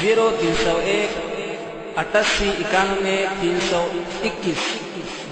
0301 88 91 321।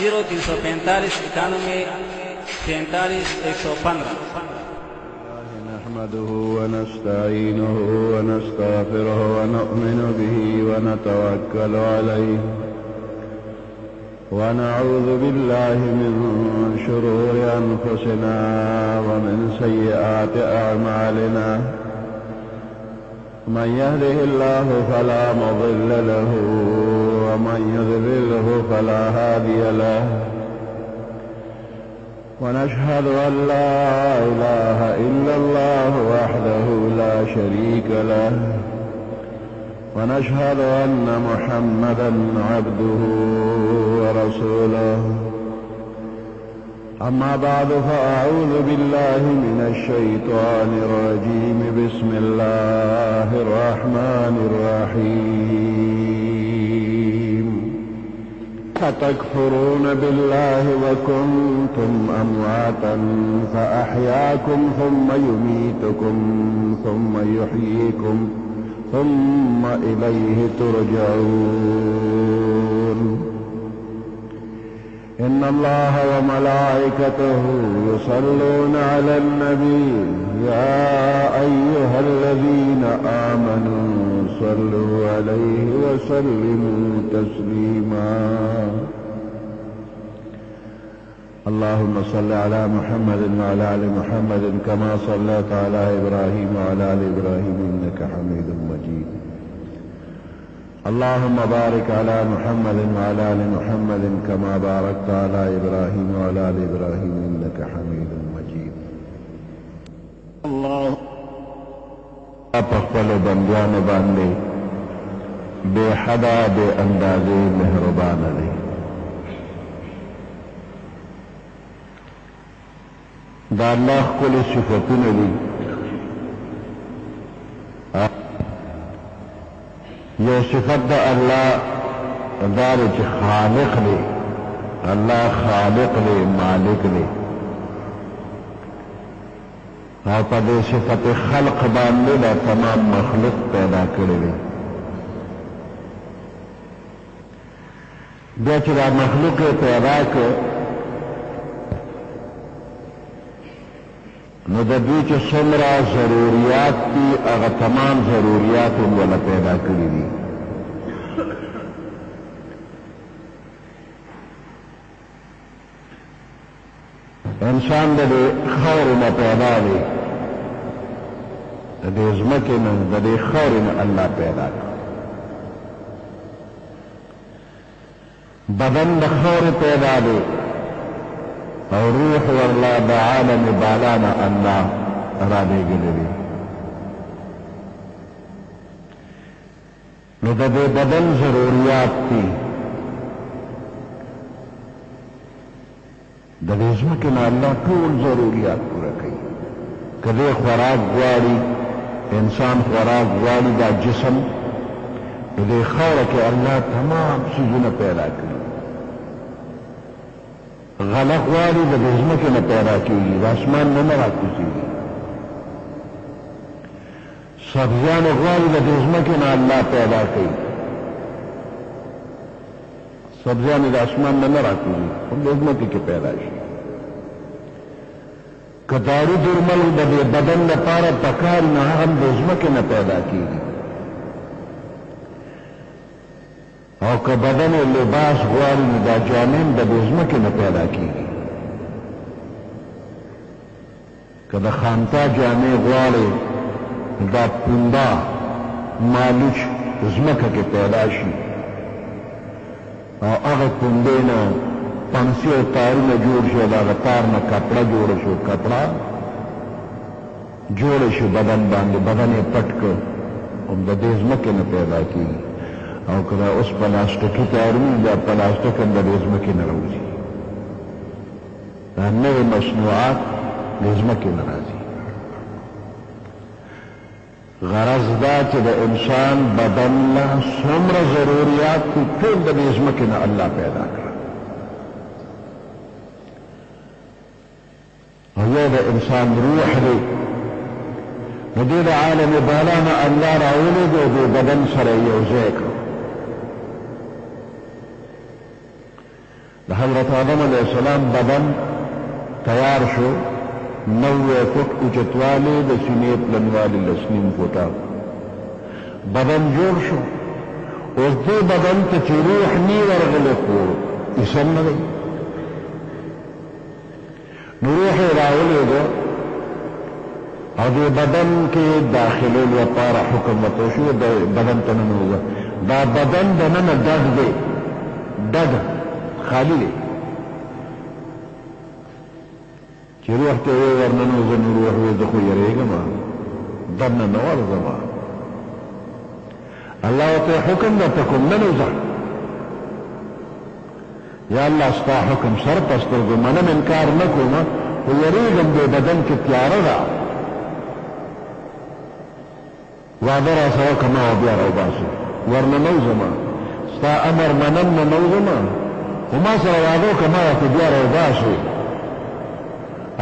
0345 91 43 115। نحمده ونستعينه ونستغفره ونؤمن به ونتوكل عليه ونعوذ بالله من شرور أنفسنا ومن سيئات أعمالنا من يهده الله فلا مضل له ومن يضلله فلا هادي له ونشهد أن لا إله إلا الله وحده لا شريك له ونشهد أن محمدا عبده ورسوله أما بعد فأعوذ بالله من الشيطان الرجيم بسم الله الرحمن الرحيم أتكفرون بالله وكنتم أمواتا فأحياكم ثم يميتكم ثم يحييكم ثم إليه ترجعون إن الله وملائكته يصلون على النبي يا أيها الذين آمنوا صلوا عليه وسلموا تسليما اللهم صل على محمد وعلى آل محمد كما صليت على إبراهيم وعلى آل إبراهيم إنك حميد مجيد اللهم بارك على محمد وعلى آل محمد كما باركت على إبراهيم وعلى آل إبراهيم إنك حميد مجيد الله أقبل بندیان باندې بے حدا بے اندازے مہربان علی دا اللہ کل صفتون علی یہ صفت دا اللہ دار چ خالق لے اللہ خالق لے مالک لے اور پدے صفت خلق باندې دا تمام مخلوق پیدا کړی دی بیا چې دا مخلوق پیدا کړ نو د دوی چې څومره ضروریات دي هغه تمام ضروریات هم ولا پیدا کړي دي انسان د خاورې نه پیدا دی د دې ځمکې نه د دې خاورې نه الله پیدا کړ بدن د خاورې پیدا دی او روح ورلا د عالم بالانا الله را لېږلی دی نو د دې بدن ضروریات دي د دې ځمکې نه الله ټول ضروریات پوره کوي که دی خوراک غواړي انسان خوراک غواړي دا جسم د دې خاوره کې الله تمام څیزونه پیدا کړي غله غواړي د دې ځمکې نه پیدا کېږي د اسمان نه نه راکوزېږي سبزیان غواړي د دې ځمکې نه الله پیدا کوي سبزیان د اسمان نه نه راکوزي خو د ځمکې کې پیدا شي که دارو درمل د دې بدن لپاره پکار نه هم د ځمکې نه پیدا کېږي او که بدن لباس غواړي نو دا جامې د دې ځمکې نه پیدا کېږي که د خانتا جامې غواړي دا پونده مالوچ ځمکه کې پیدا شي او هغه پوندې نه پنسي او تارونه جوړ شي د هغه تار نه کپړه جوړه شو کپړه جوړه شو بدن باندې بدن یې پټ کړ او د دې ځمکې نه پیدا کېږي او که دا اوس پلاستیکي تارونه دا پلاستیک هم د دې ځمکې نه راوځي دا نوې مصنوعات د ځمکې نه راځي. غرض دا چې د انسان بدن له څومره ضروریات دي ټول د دې ځمکې نه الله پیدا کړه. او یو د انسان روح دی، نو دې د عالم بالا نه الله راولېږي او د بدن سره یو ځای کړو. د حضرت آدم علیه السلام بدن تیار شو، 90 فٹ اوچتوالی د سینې پلنوالی 10 فټه بدن جوړ شو. اوس دې بدن ته چې روح نی ورغلی خو اسم نه دی، نو روح یې راولېږه او دې بدن کې داخلو لپاره حکم ورته شو، د بدن ته ننوځه. دا بدن دننه ډډ دی، ډډ خالی دی چې روح ته وی ورننوځه، نو روح وی زه خو یېرېږم دننه نه ورځم. الله ورته حکم درته کوم ننوځه. یا الله ستا حکم سر په سترګو منم، انکار نه کوم، خو یېرېږم دې بدن کې تیاره ده. وعده را سره کما او بیا راوباسي، ورننوځم، ستا امر منم ننوځم، خو ما سره وعده وکړه ما ورته بیا راوباسي.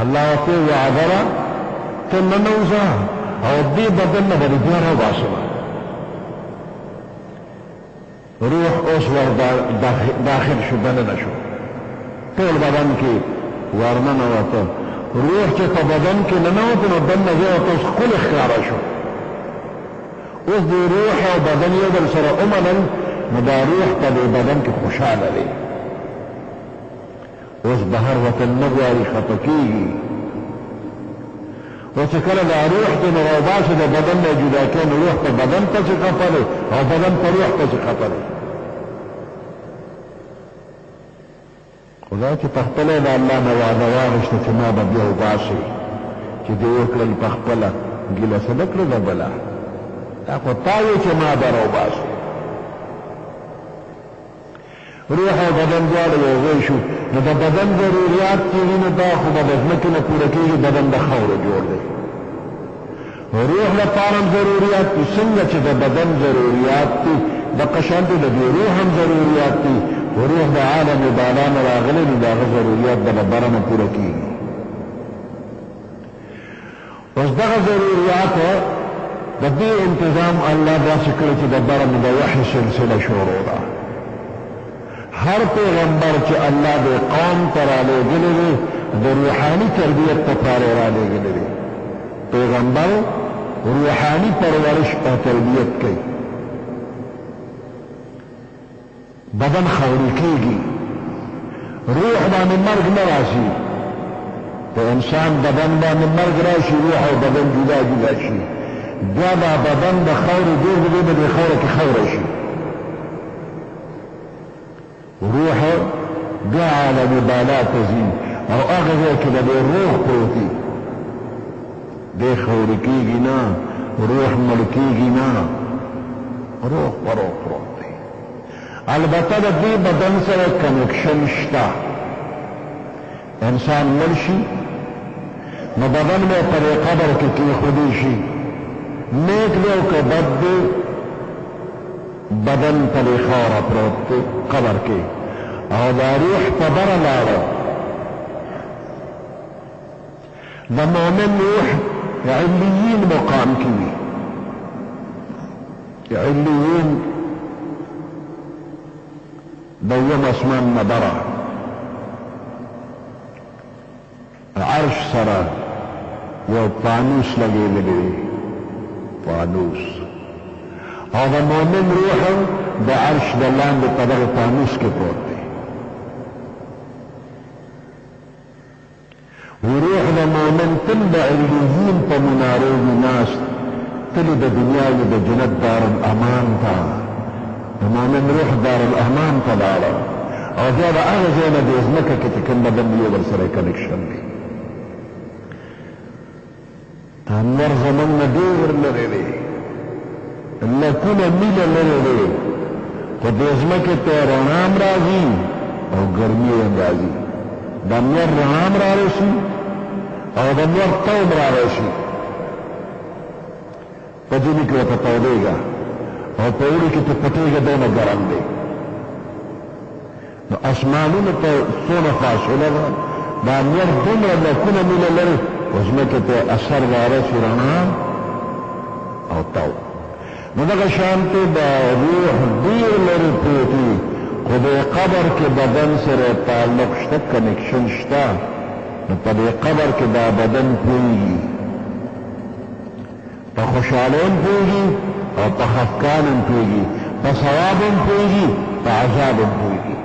الله ورته وعده را ته ننوځه او دې بدن نه به دې بیا راوباسم. روح اوس ور داخل شو، دننه شو، ټول بدن کې ورننوته. روح چې په بدن کې ننوته نو دننه ځای ورته اوس ښکلی ښکاره شو. اوس دې روح او بدن یو بل سره ومنل، نو دا روح په دې بدن کې خوشحاله دی. اوس بهر وطن نه غواړي، خفه کېږي. او چې کله دا روح دې نه راوباسي د بدن نه جدا کوي، نو روح په بدن پسې خفه دی او بدن په روح پسې خفه دی. خدا چې په خپله د الله نه وعده واخېسته چې ما به بیا وباسي، چې دې وکړل په خپله ګیله څه نه کړله بله، دا خو تا وی چې ما به راوباسي. روح او بدن دواړه یو ځای شو، نو د بدن ضروریات چې وي نو دا خو به د ځمکې نه پوره کېږي. بدن د خاورو جوړ دی. روح لپاره هم ضروریات دي، څنګه چې د بدن ضروریات دي دقه شان د دې روح هم ضروریات دي. روح د عالم بالا نه راغلی، نو د هغه ضروریات د بره نه پوره کېږي. اوس دغه ضروریات د دې انتظام الله داسې کړی چې د بره نه د وحي سلسله شروع ده. هر پیغمبر چې الله د قوم ته رالیږلی دی د روحاني تربیت لپاره یې رالیږلی دی. پیغمبر روحاني پرورش او تربیت کوي. بدن خاوري کېږي، روح باندې مرګ نه راشي. د انسان بدن باندې مرګ راشي، روح او بدن جدا جدا شي. بیا دا بدن د خاورې جوړ دی، به د خاوره کې خاوره شي. روح بیا عالم بالا ته ځي او هغه ځای کې د دې روح پروت دی. دی خاورې کېږي نه، روح مړ کېږي نه، روح په روح پروت دی. البته د دې بدن سره کنکشن شته. انسان مړ شي نو بدن به پر قبر کې کېښودی شي، نیک دی او که بد دی، بدن پر خاوره پروت دی قبر کې، او دا روح په بره لاړه. د مؤمن روح علیین مقام کې وي. علیین دویم اسمان نه بره عرش سره یو فانوس لګېدلی دی، فانوس. او د مؤمن روح د عرش د لاندې په دغه فانوس کې پروت دی. روح د مؤمن تل د علیین په منارو وي ناست، تل د دنیا او د جنت دارالامان ته. د مؤمن روح دارالامان ته لاړه او بیا د هغه ځای نه د ځمکه کې چې کوم بدن یو بل سره کنکشن دی. انور زمون نه ډېر لرې دی، لکونه میله لرې دی، خو د ځمکې ته رڼا هم راځي او ګرمي هم راځي. د انور رڼا هم رارسي او د نور توم را راشي په ځینې کې ورته تودېږه او په اوړي کې ته پټېږه دونه ګرم دی نو اسمانونو ته څونه فاصله ده دا نور دومره لکونه میله لري او ځمکې ته اثر را رسي رڼا او تو نو دغه شانتې د روح ډېر لرې پروت وي خو د قبر کې بدن سره تعلق شته کنیکشن شته نو په دې قبر کې دا بدن پوهېږي په خوشحالۍ هم پوهېږي او په خفګان هم پوهېږي په ثواب هم پوهېږي په عذاب هم پوهېږي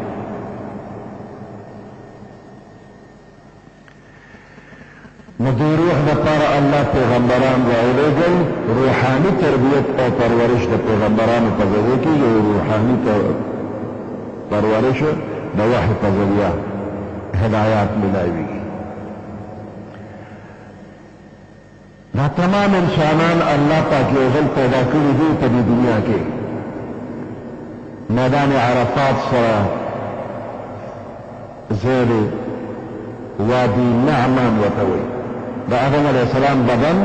نو دې روح دپاره الله پیغمبران راولېږل روحاني تربیت او پرورش د پیغمبرانو په ذریعه کې یو روحاني پرورش د وحي په ذریعه هدایات ملاویږي دا تمام انسانان الله پاک یو ځل پیدا کړي دي په دې دنیا کې میدان عرفات سره زیر وادي نعمان ورته وایي د آدم علیه السلام بدن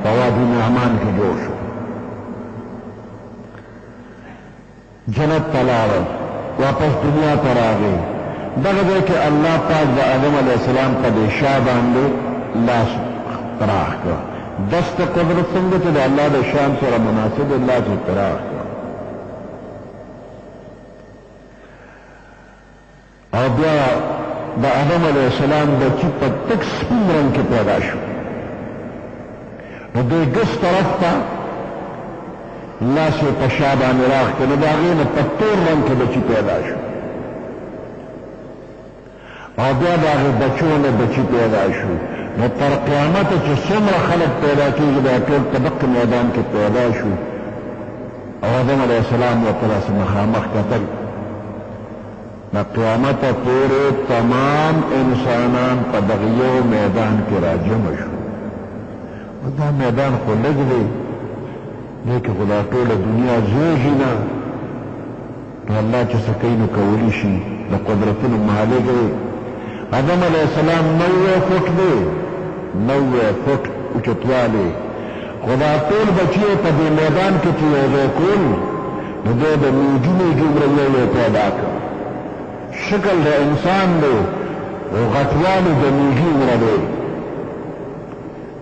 په وادي نعمان کې جوړ شو جنت ته لاړل واپس دنیا ته راغی دغه ځای کې الله پاک د آدم علیه السلام په دې شا باندې لاس پراخ کړ دست قدرت څنګه چې د الله د شان سره مناسب لاس پراخ کړ او بیا د آدم علیه السلام بچی په تک سپین رنګ کې پیدا شو نو دوی ګس طرف ته لاس یې په شا باندې راغ کړ نو د هغې نه په تور رنګ کې بچی پیدا شو او بیا د هغې بچو نه بچی پیدا شو نو تر قیامته چې څومره خلک پیدا کېږي دا ټول په دقه میدان کې پیدا شو او آدم علیه السلام ورته داسې مخامخ کتل د قیامته پورې تمام انسانان په دغه یو میدان کې راجمع شو دا میدان خو لږ دی دی کې خو دا ټوله دنیا زیږي نه نو الله چې څه کوي نو کولی شي د قدرتونو مالک دی آدم علیه السلام 90 فوټ دی 90 فوټ اوچتوالی خو دا ټول بچي په دې میدان کې چې you ځای cool know the the میږي دومره you پیدا کړ شکل د انسان دی او غټوالی د میږي عمره دی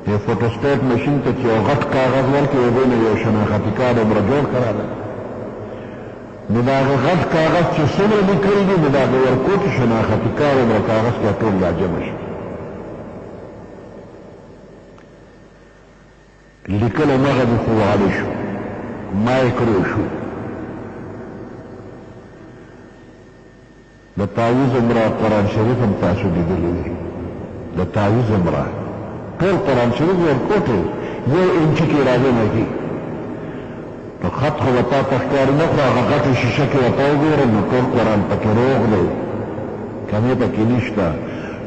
د فوټوسټیټ مشین ته چې یو غټ کاغذ ورکړي هغې نه یو شناختي کارت عمره جوړ کړی نو د هغه غټ کاغذ چې څومره لیکلي دي نو د هغه ورکو چې شناختي کار عمره کاغذ کې ټول راجمع شي لیکل همغه د فوالي شو مایکرو شو د تعویض عمره قرآن شریف هم تاسو لیدلی دی د تعویض عمره ټول قرآن شریف ورکوټې یو انچي کې راجمع کي نو خط خو به تا ته ښکاري نه خو هغه غټې شیشه کې ورته وګورې نو ټول قرآن پکې روغ دی کمې پکې نشته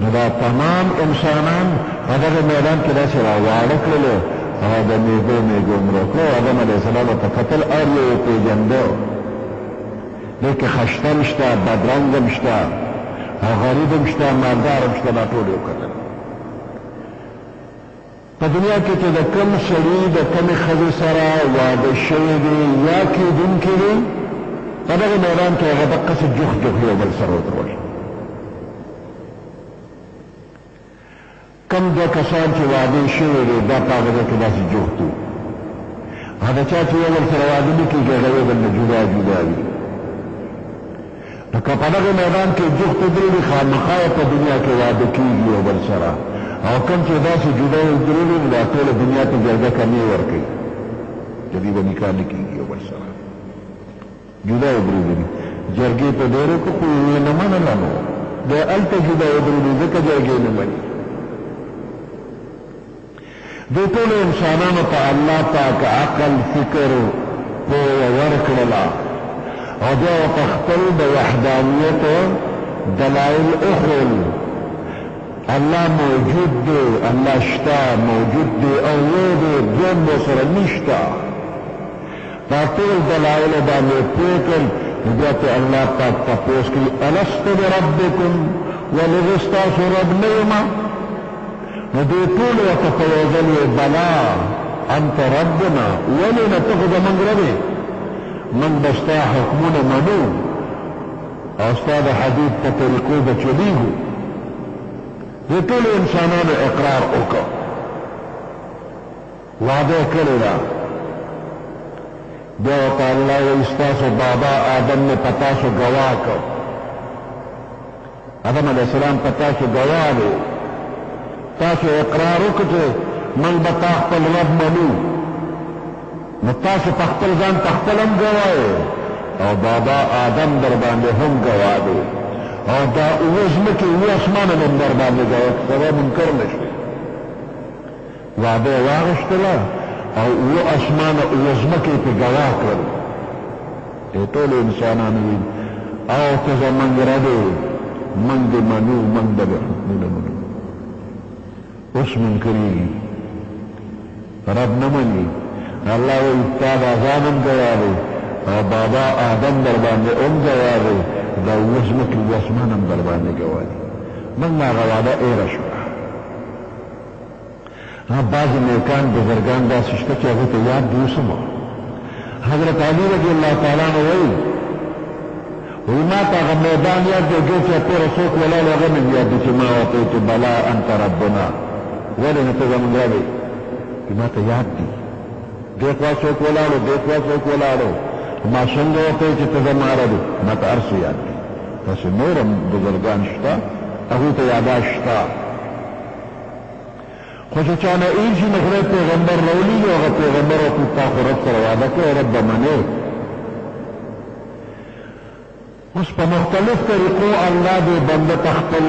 نو دا تمام انسانان په دغه میدان کې داسې راواړه کړلو هغه د میږو عمره کړو آدم علیه السلام ته کتل هر یو یې پېژنده دی کې خشته هم شته بدرنګ هم شته او غریب هم شته مالدار هم شته دا ټول یې وکتل په دنیا کې چې د کوم سړي د کومې ښځې سره واده شوی دی یا کېدونکي دی په دغه میدان کې هغه دقسې جوخت یو بل سره ودرول کم دوه کسان چې واده شوی دی دا په هغه ځای کې داسې جوخت وو هغه چا چې یو بل سره واده نه کېږي هغه یو بل نه جدا جدا وي نو که په دغه میدان کې جوخت ودرېږي خامخا په دنیا کې واده کېږي یو بل سره او کوم چې داسې جدا ودرېږي نو دا ټوله دنیا ته جرګه کمې ورکوي چې دوی به نکاح نه کېږي یو بل سره جدا ودرېږي جرګې ته ډېر وکړو خو یې نه منله نو دی هلته جدا ودرېږي ځکه جرګې نه مني دې ټولو انسانانو ته الله پاک عقل فکر پوهه ورکړله او بیا ورته خپل د وحدانیت دلایل اخرل الله موجود دی الله شته موجود دی او یو دی دویم ورسره نشته دا ټول دلایلو باندې پوه کړل نو بیا ته الله پاک تپوس کوي الست بربکم ولې زه ستاسو رب نه یم نو دوی ټول ورته په یو ځل وې بلا انت ربنا ولې نه ته خو زموږ رب یې موږ به ستا حکمونه منو او ستا د حدیث په طریقو به چلیږو دې ټولو انسانانو اقرار وکړ وعده یې کړې ده بیا ورته الله وایي ستاسو بابا آدم مې په تاسو ګواه کړ آدم علیه السلام په تاسو ګواه دی تاسو اقرار وکړ چې موږ به تا خپل رب منو نو تاسو په خپل ځان په خپل هم ګواه او بابا آدم در باندې هم ګواه دی او دا اوه ځمکې اوه اسمانه هم در باندې ګواه سبا منکر نه شي وعده یې واغوښتله او اوه اسمانه اوه ځمکې پې ګواه کړل دې ټولو انسانانو ویل او ته زموږ رب یې موږ دې منو موږ به دې حکمونه منو اوس منکرېږي رب نه مني الله وایي تا دا ځان هم ګواه دی او بابا آدم در باندې هم ګواه دی دا اوه ځمکې اوه اسمان هم در باندې ګواه دي موږ هغه وعده ایره شوه بعض نیکان بزرگان داسې شته چې هغوی ته یاد دي اوس هم حضرت علی رضی الله تعالی عنه وایي ما ته هغه میدان یاد دی جو چې پوره څوک ولاړ هغه مې یاد دي چې ما ورته ویل چې بلا انت ربنا ولې نه ته زموږ رب یې ما ته یاد دي دې خوا څوک ولاړو دې خوا څوک ولاړو ما څنګه ورته ویل چې ته زما رب یې ما ته هر څه یاد دي داسې نور هم بزرګان شته هغوی ته یاداشت شته خو چې چا نه ایل شي نو خدای پیغمبر راولېږي هغه پیغمبر ورته تا خو رب سره وعده کوي رب به منې اوس په مختلف طریقو الله دې بنده ته خپل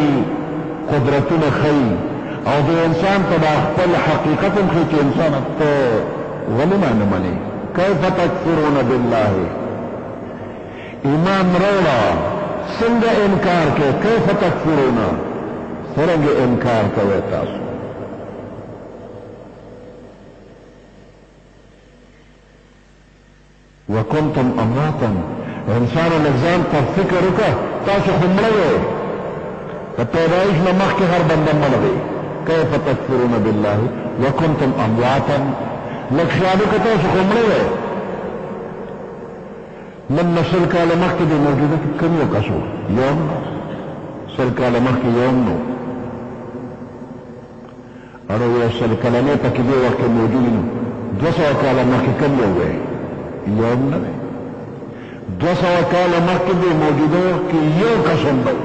قدرتونه ښیي او د انسان ته دا خپل حقیقت هم ښیي چې انسان ته ولې ما نه منې کیف تکفرون بالله ایمان راوړه څنګه انکار کوې کیف تکفرون څرنګه انکار کوئ تاسو وکنتم امواتا انسانو لږ ته فکر وکړه تاسو خو مړه یې د پیدایش نه مخکې هر بنده مړه دی کیف تکفرون بالله وکنتم امواتا لږ خیال وکړه تاسو خو مړه یې من نه سل کاله مخکې د موجوده کې کوم یو کس و یوم سل کاله مخکې یوم نو اړه یو سل کلنې پکې دې وخت کې موجود نو 200 کاله مخکې کوم یو وی یوم نه دی 200 کاله مخکې د موجوده وخت کې یو قسم دی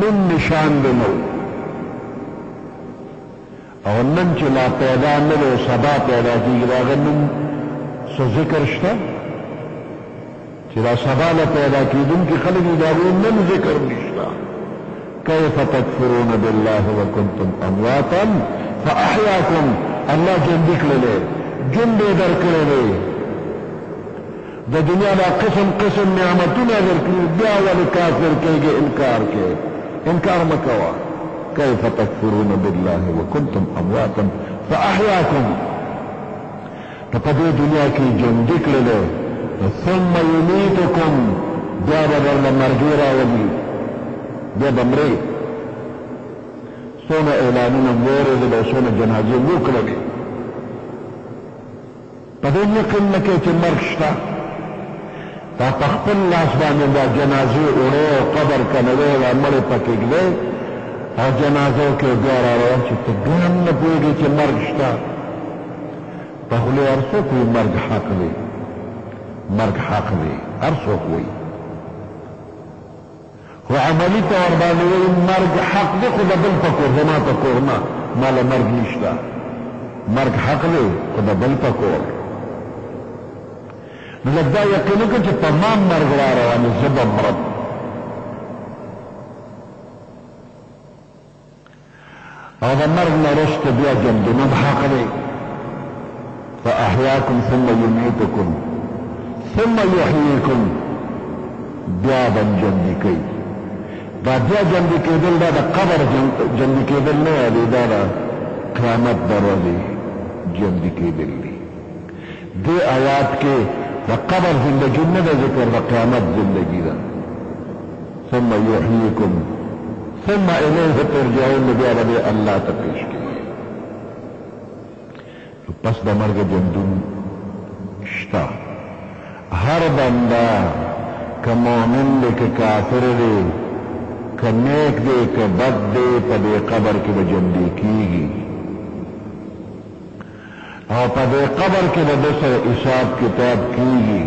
من نشان دی نو او نن چې لا پیدا نه دی سبا پیدا کېږي د هغه نوم څه ذکر شته چې دا سبا له پیدا کېدونکي خلک دي د هغوی نن ذکر نشته کیف تکفرون بالله وکنتم امواتا فاحیاکم الله ژوندي کړلی ژوند یې درکړی دی د دنیا دا قسم قسم نعمتونه درکړي بیا ولې کافر کېږي انکار کې انکار مه کوه کیف تکفرون بالله وکنتم امواتا فاحیاکم نو په دې دنیا کې ژوندي کړلی ثم یمیتکم بیا به درله مرګي راولي بیا به مرې څونه اعلانونه مو واورېدل او څونه جنازې مو کړلې په دې یقین نه کوې چې مرګ شته دا په خپل لاس باندې دا جنازې وړې او قبر کنوې دا مړې پکې ږدې او جنازو کې بیا راروان چې ته بیا هم نه پوهېږې چې مرګ شته په خولې هر څوک وایي مرګ حق دی مرګ حق دی هر څوک وایي خو عملي طور باندې وایي مرګ حق دی خو د بل په کور زما په کور نه ما له مرګ نشته مرګ حق دی خو د بل په کور نو لږ دا یقین وکړه چې په ما مرګ را روان دی زه به مرم او د مرګ نه وروسته بیا ژوندون هم حق دی فاحیاکم ثم یمیتکم ثم یحییکم بیا به ژوندي کوي دا بیا ژوندي کېدل دا د قبر ژوندي کېدل نه دی دا د قیامت د ورځې ژوندي کېدل دي دې آیات کې د قبر زندگی نه ده ذکر د قیامت زندگی ده ثم یحییکم ثم الیہ ترجعون بیا به الله ته پیش کړي. پس د مرګ ژوندون شته. هر بنده که مؤمن دی که کافر دی که نیک دی که بد دی په دې قبر کې به ژوندی کېږي او په دې قبر کې به د سره حساب کتاب کېږي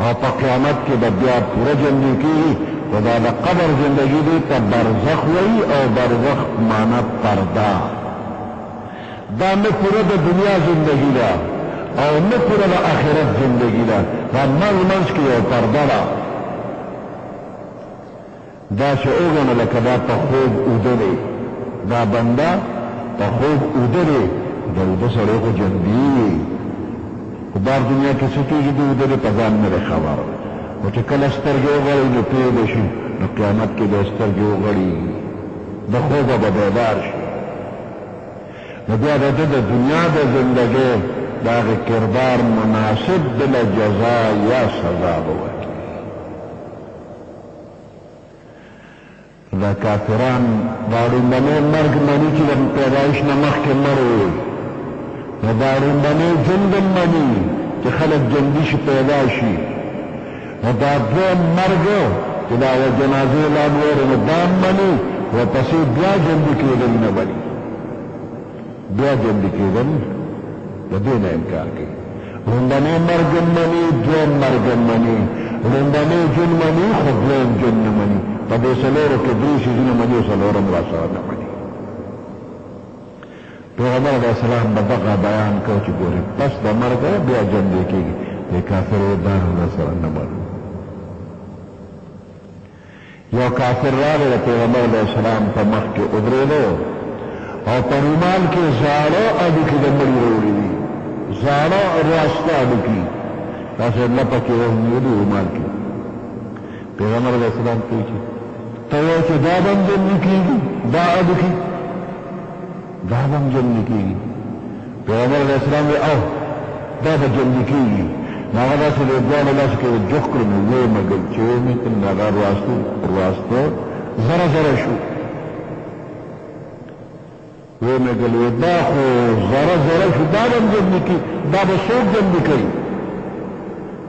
او په قیامت کې به بیا پوره ژوندی کېږي. خو دا د قبر زندګي دی ته برزخ وایي او برزخ معنا پرده. دا نه پوره د دنیا زندگی ده او نه پوره د آخرت زندگی ده. دا منځ کې یو پرده ده. دا چې وګڼه لکه دا په خوب اوده دی. دا بنده په خوب اوده دی. د اوده سړی خو ژوندي وي خو بار دنیا کې څه کېږي د اوده دی په ځان نه دی خبر. خو چې کله سترګې وغړوي نو پوهېده شي نو قیامت کې به سترګې وغړېږي د خوبه به بیدار شي. نو بیا د ده د دنیا د زندګۍ د هغې کردار مناسب دله جزا یا سزا به ورکړي. دا کافران دا ړومبنی مرګ مني چې د پیدایش نه مخکې مړ وي. نو دا ړومبنی ژوند هم مني چې خلک ژوندي شي پیدا شي. نو دا دویم مرګ چې دا و جنازې لا نورې نو دا هم مني ورپسې بیا ژوندي کېدل نه مني. بیا ژوندي کېدل د دې نه انکار کوي. ړومبنی مرګ هم مني دویم مرګ هم مني. ړومبنی ژوند مني خو دویم ژوند نه مني. په دې څلورو کې درې څیزونه مني او څلورم راسره نه مني. پیغمبر علیه السلام به دغه بیان کوي چې ګورې پس د مرګه بیا ژوندی کېږي. د کافرو دا هم راسره نه مني. یو کافر راغی د پیغمبر علیه السلام په مخ کې ودرېدو او په رومال کې زاړه اډوکي د مړي راوړي دي. زاړه راسته اډوکي داسې لپه کې ونیولي رومال کې. پیغمبر علیه السلام کوي چې ته وایې چې دا به هم ژوندي کېږي دا اډوکي دا به هم ژوندي کېږي. پیغمبر علیه السلام وایي او دا به ژوندي کېږي. نو هغه داسې د دواړو لاسو کې جوخ کړو نو ویې مګل چې ویې مې کړل نو هغه رواسته زره زره شو. ویې مې کړل دا خو زره زره شو دا به هم ژوندي کېږي. دا به څوک ژوندي کوي؟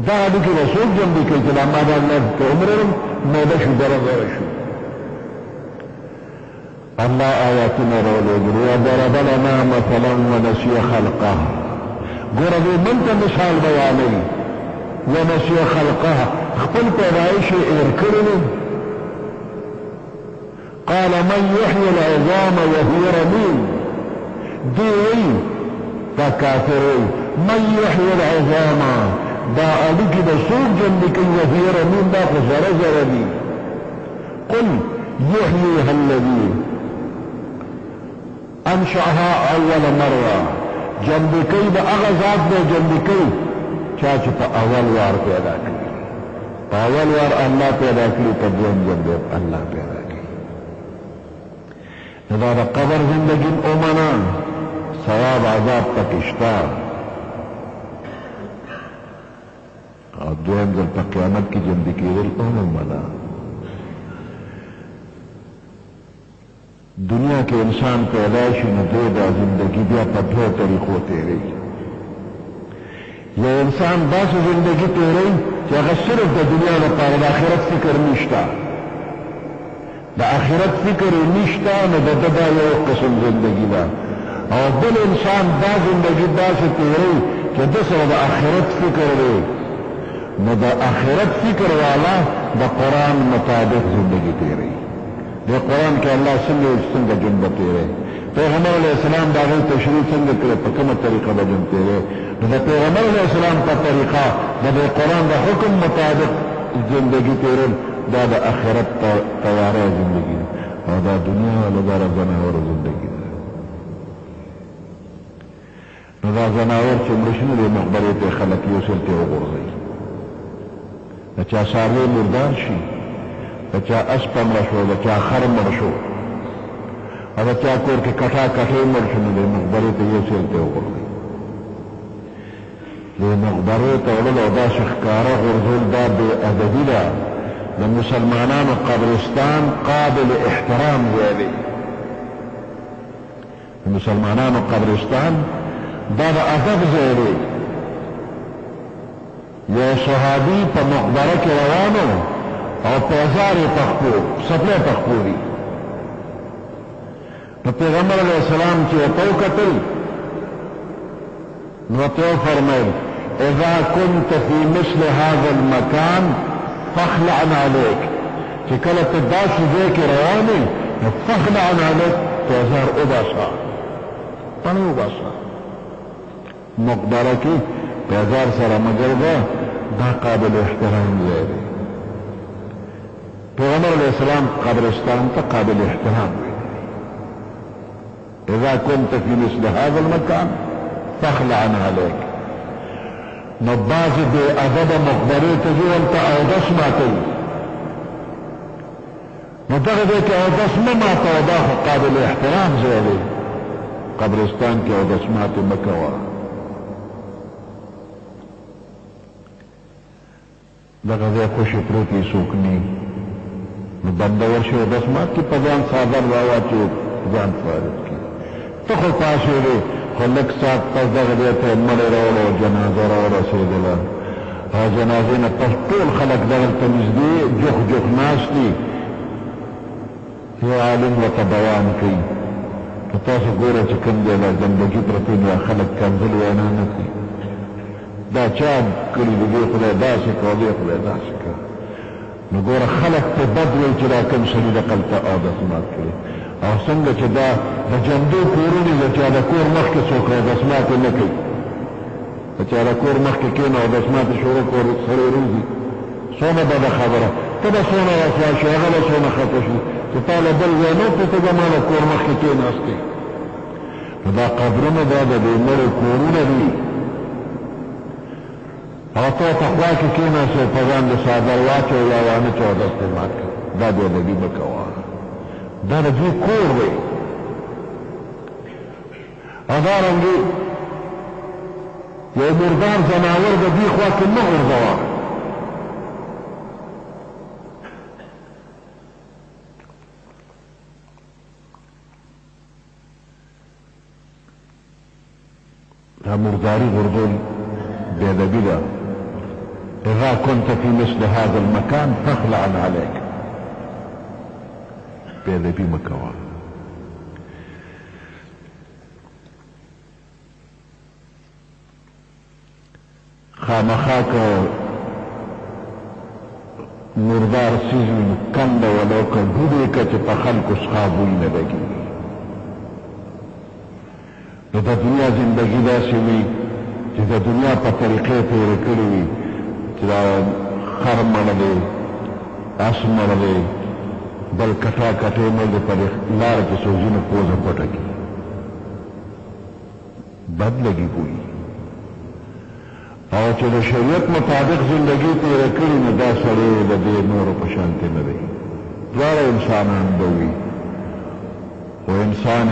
دا اډوکي به څوک ژوندي کوي چې دا ما دا الله ته عمر ورم موده شو زره زره شو. الله آیاتونه راولېږلي وضرب لنا مثلا ونسي خلقه. ګوره دې من ته مثال بیانوي ونسي خلقه خپل پیدایش یې هېر کړی دی. قال من يحيي العظام وهي رميم. دی وایي دا کافر وایي من يحيي العظام دا اډوکي به څوک ژوندي کوي وهي رميم دا خو زره زره دي. قل يحييها الذي انشأها اول مره. ژوندي کوي به هغه ذات به ژوندي کوي چا چې په اول وار پیدا کړي. په اول وار الله پیدا کړي په دویم ځل الله پیدا کړي. نو دا د قبر زندګي ومنه ثواب عذاب پکې شته او دویم ځل په قیامت کې ژوندي کېدل هم ومنه. دنیا کې انسان پیدا شي نو دوی دا زندگی بیا په دوه طریقو تیری. یو انسان داسې زندگی تیری چې هغه صرف د دنیا لپاره د آخرت فکر نشته. د آخرت فکر نشته نو د ده دا یو قسم زندگی ده. او بل انسان دا زندگی داسې تیری چې ده سره د آخرت فکر دی نو د آخرت فکر والا د قرآن مطابق زندگی تیری. د قرآن کې الله څنګه ژوند به تېروي. پیغمبر علیه السلام د هغې تشریح څنګه کړی په کومه طریقه به ژوند تېروي. نو د پیغمبر علیه السلام په طریقه د دې قرآن د حکم مطابق زندگی تېرول دا د آخرت تیاره زندگی ده او دا دنیا لپاره ځناور زندگی ده. نو دا ځناور چې مړه شي نو د مقبرې ته خلک یو ځل ته وغورځوي. د چا څاروی مردار شي د چا اسپه مړه شو د چا خر مړ شو او د چا کور کې کټا کټۍ مړ شو نو د مقبرې ته یو ځل ته وغورځوي. د مقبرې ته وړل او داسې ښکاره غورځول دا بې ادبي ده د مسلمانانو قبرستان قابل احترام ځای دی. د مسلمانانو قبرستان دا د ادب ځای دی. یو صحابي په مقبره کې روانو او پیزار یې پخپو څپلی پخپو دي. نو پیغمبر علیه السلام چې ورته وکتل نو ورته وفرمیل اذا كنت في مثل هذا المكان فاخلع عليك، چې کله ته داسې ځای کې روان یې نو فاخلع عليك، پیزار وباسه، پڼې وباسه. مقبره کې پیزار سره مه ګرځه، دا قابل احترام ځای دی. پیغمبر علیه السلام قبرستان ته قابل احترام ویلی. اذا كنت في مثل هذا المكان فاخلع عليك. نو بعض بے ادب مقبرې ته ځي ورته اودس ماتوي. نو دغه دی کې اودس مه ماتوه، دا خو قابل احترام ځای دی. قبرستان کې اودس ماتې مه کوه. دغه ځای خوشې پروتې څوک نه نو بنده ورشي اودس مات کړي، په ځان څادر راواچوي، ځان فارغ کړي. ته خو پاڅېدې خو لږ ساعت پس دغه ځای ته مړی راوړه او جنازه راورسېدله او جنازې نه پس ټول خلک دغلته نږدې جوخ جوخ ناست دي. یو عالم ورته بیان کوي که تاسو ګوره چې کوم ځای لا ګندګي پرتې نو خلک کنځل وینا نه کوي، دا چا کړي دي، دې خدای داسې کوه، دې خدای داسې کوه. نو ګوره خلک په بد وایي چې دا کوم سړي دقلته اودس مات کړي. او څنګه چې دا د جندو کورونه د چا د کور مخکې څوک اودس ماتې نه کوي، د چا د کور مخکې کښېنه اودس ماتې شروع کړي سړی روزي، څومره بده خبره. ته به څونه رسوا شي، هغه به څونه خفه شي چې تا له بل ځای نه ته زما د کور مخکې کښېناستې. نو دا قبرونه دا د دې مړو کورونه دي او ته په خوا کې کښېناستې په ځان د څادر واچوې یا وانه چې اودس دې مات کړه. دا بېادبي مه کوه، دا د دوی کور دی. او دارنګې یو مردار ځناور د دوی خوا کې مه غورځوه. دا مرداري غورځول بېادبي ده. اذا كنت في مثل هذا المكان فاخلع عليك، بېادبي مه کوه. خامخا که مردار څیز وي نو کنده ولو که ډوډۍ که چې په خلکو څخه بوی نه لګېږي. نو د دنیا زندګي داسې وي چې د دنیا په طریقې تېرې کړې وي چې دا خر مړه دی، اس مړه دی، بل کټا کټې مړ دی، په لاره کې سوزینه پوزه پټه کړي، بد لګي بوی. او چې د شریعت مطابق زندگی تیره کړي نو دا سړی د دې نورو په شانتې نه دی. دواړه انسانان به وي خو انسان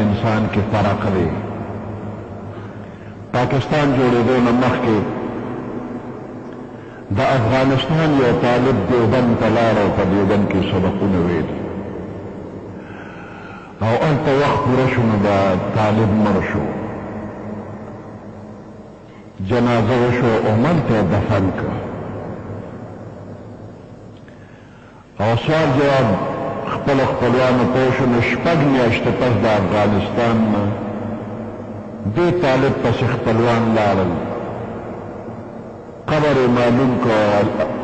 کې فرق دی. پاکستان جوړېدو نه مخکې د افغانستان یو طالب دیوبند ته لاړ او په دیوبند کې سبقونه ویل او هلته وخت پوره شو نو دا طالب مړ شو، جنازه وشو او ملته دفن کړه. او سوال جواب خپلوانو ته وشو نو شپږ میاشتې پس د افغانستان نه دې طالب پسې خپلوان لاړل، قبر یې معلوم کړه.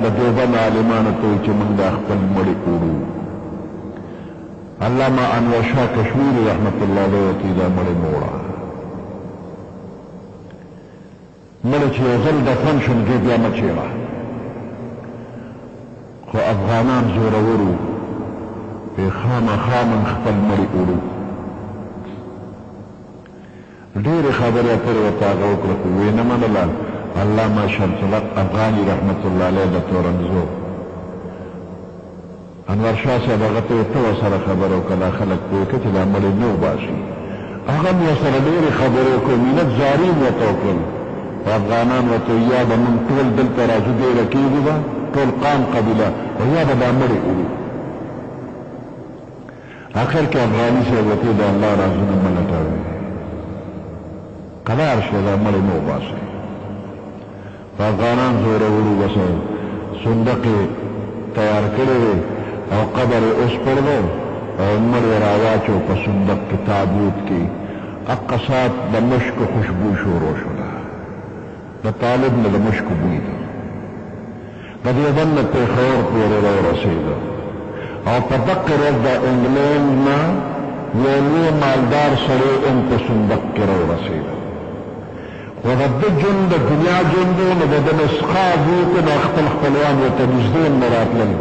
د دیوبند عالمانو ته وایي چې موږ دا خپل مړي وړو. علامه انور شاه کشمیري رحمت الله علیه ورته دا مړی مه وړه، مړی چې یو ځل دفن شو نو بیا مه چېړه. خو افغانان زورور وو، وایي خامخا موږ خپل مړي وړو. ډېرې خبرې اترې ورته هغه وکړه خو ویې نه منله. علامه شمس الحق افغاني رحمت الله علیه د تورنزو انور شاه صاحب هغه ته ته ورسره خبره وکړه، دا خلک پوه کړه چې دا مړی نه وباسي. هغه هم ورسره ډېرې خبرې وکړې، مینت زاري م ورته وکړل. افغانان ورته یا به موږ ټول دلته راځو ډېره کېږو به ټول قام قبیله او یا به دا مړې کړو. آخر کې افغاني صاحب ورته د الله رازونه ملټوي قرار شو دا مړې مه وباسئ. افغانان زورورو بس صندوق تیار کړی دی او قبر یې وسپړلو او مړ یې راواچو په صندوق کې تابوت کې. اقا سات د مشکو خوشبو شروع شوله، د طالب نه د مشکو بوی ده. د دیوبند نه پېښور پورې راورسېده او په دقه ورځ د انګلینډ نه یو لوی مالدار سړی هم په صندوق کې راورسېده. خو د ده ژوند د دنیا ژوند و نو د ده نسخه بوته د خپل خپلوان ورته نږدې نه راتلل،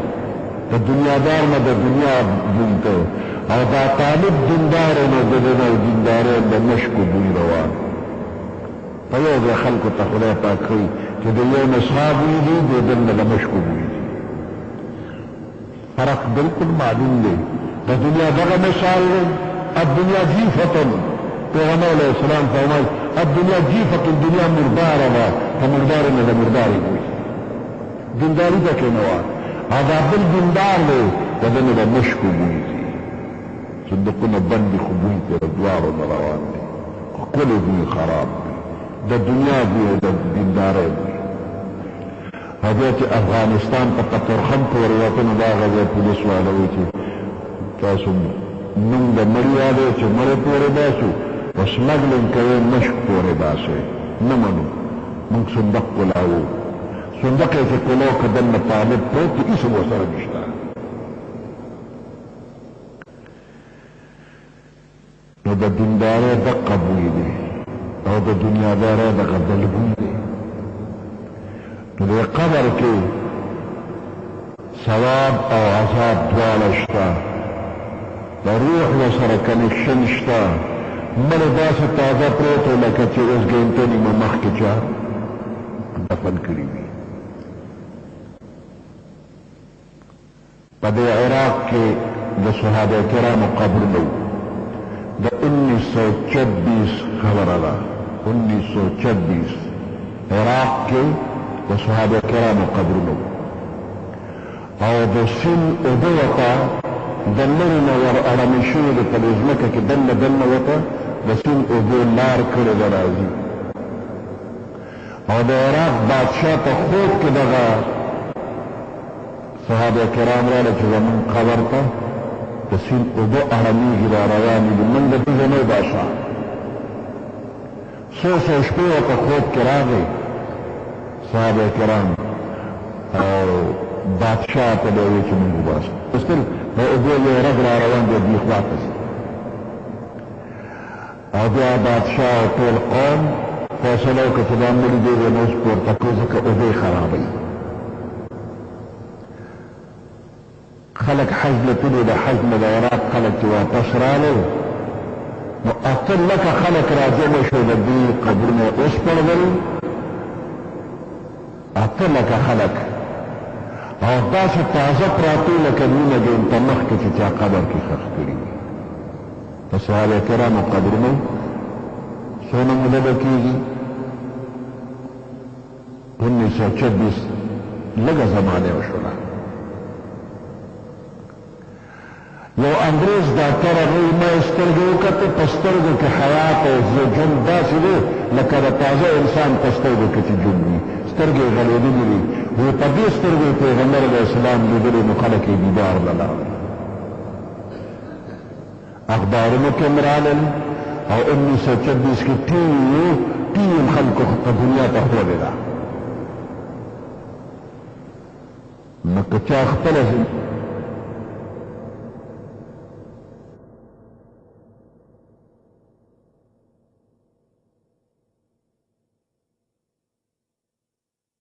د دنیادار نه د دنیا بوی ته. او دا طالب دیندار نو د ده نه دیندارۍ د مشکو بوی روان. په یو ځای خلکو ته خدای پاک ښیي چې د یو نسخه بوی دي د ده نه د مشکو بوی دي. فرق بالکل معلوم دی. د دنیا دغه مثال دی. الدنیا جیفتن، پیغمبر علیه السلام فرمایي الدنیا جیفتن، دنیا مرداره ده، د مردارې نه د مردارې بوی. دینداري پکې نه وه. او دا بل دیندار دی د ده نه د مشکو بوی دي. صندوقونه بند دي خو بوی ترې دواړو نه روان دي. ښکلی بوی خراب دی، د دنیا بوی او د دیندارۍ بوی. او بیا چې افغانستان په پترخم پورې وته نو دا هغه ځای پولیس والا وایي چې تاسو نوم د مړي یادوئ چې مړی پورې باسو او سمګلینګ کوئ مشک پورې باسئ. نه منو، موږ صندوق کلاوو. صندوق یې چې کلاو که دننه طالب پروت دی هېڅ ورسره نشته. نو د دیندارۍ دقه بوی دی او د دنیادارۍ دغه بل بوی دی. نو د قبر کې ثواب او عذاب دواړه شته، د روح ورسره کنیکشن شته. مړی داسې تازه پروت و لکه چې اوس ګنټه نیمه مخکې چا دفن کړي وي. په دې عراق کې د صحابه کرامو قبرونه وو. د 1926 خبره ده، 1926 عراق کې د صحابه کرامو قبرونه وو. او د سیند اوبه ورته د لرې نه ور اړمې شوې دي په دې ځمکه کې دننه دننه ورته د سیند اوبو لار کړې ده راځي. او د عراق بادشاه په خوب کې دغه صحابه کرام راغله چې زمونږ قبر ته د سیند اوبه اړمېږي را روانې دي. موږ د دې زموږ بادشاه څو شپې ورته خوب کې راغی صحابه کرام او بادشاه ته به وایي چې موږ وباسو. ستل د اوبو یو رګ را روان دی دې خواته ځي. او بیا بادشاه او ټول قوم فیصله وکړه چې دا مړي دی نو اوس پورته کړو ځکه اوبه خرابوي. خلک حج لتلو د حج نه د عراق خلک چې واپس رالل نو 8 لکه خلک راجمع شو د دې قبرونه وسپړل. 8 لکه خلک او داسې تازه پراته لکه نیمه ګنټه مخکې چې چا قبر کې ښخ کړي وي. د صحابه کرامو قبرونه څومره موده به کېږي؟ 1926 لږه زمانه وشوله. یو انګریز ډاکټر هغه ما سترګې وکتې، په سترګو کې حیات او ژوند داسې دی لکه د تازه انسان په سترګو کې چې ژوند وي. سترګې یې غړېدلې وي. وایي په دې سترګو پیغمبر علیه السلام لیدلي نو خلک یې دیدار له لاړل. اخبارونو کې هم رالل او 1926 کې ټیم خلکو په دنیا ته ښودې ده. نو که چا خپله